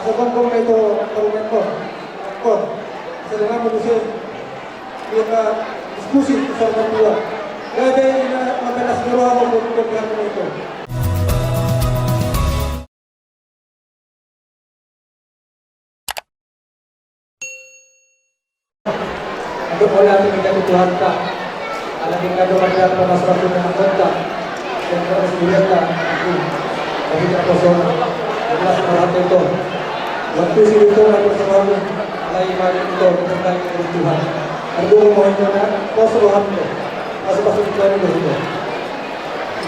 Sa bangkong na ito, karungan ko, sa mga manusin, yung diskusin sa mga tuwa. Kaya dahil na madalas garo ako kung gano'n na ito. Ito po natin magkatutuhan ka. Alamin ka doon ka para sa rason ng konta. Yung para sa bilang ka, kasi na po sa mga marami ito. Magpusin ito na po sa mga alay-alay ito kung saan kayo katutuhan. Ang buong mo ito na posuruhan ito. Masuk ito na ito.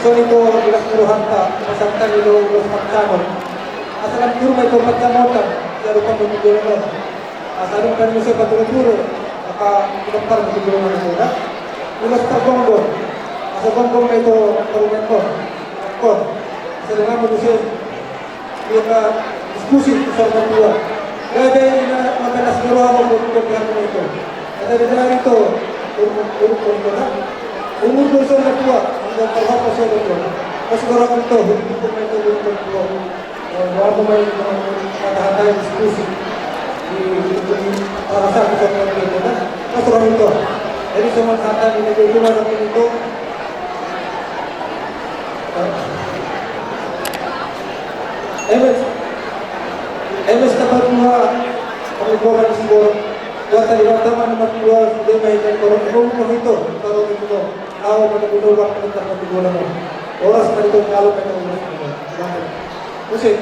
So ito, ilas nuruhan ka, masaktan ito sa pagkanon. Asalan puro may ito pagkamotan, lalo pa magiging ito. Asalan ka nyo sa pagkakuro, maka pinagpar magiging ito na. Ulas tagbonggong, sa bonggong na ito, karungan ko, sa mga manusin, yung diskusin sa mga tuwa. Kaya dahil na madalas garo ako kung gano'n na ito. At dahil na ito, urukon ko na. Umurukon sa mga tuwa, hanggang pagkakos sa mga tuwa. Mas garo ko ito, hindi ko may ito urukon ko. Wala ko may matahatay diskusin. Para sa akin sa mga ito na. Mas garo ito. Jadi sa mga hatay, inagulungan natin ito. Emes dapat mga pagkukuhan siguro. Data ilang taman naman keluar, dia mainkan korong itu, kalau itu, tahu pada bulan waktu tentang kebulan mo. Oras na ito kalau pada bulan mo. Musik.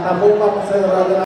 Tapos pa sa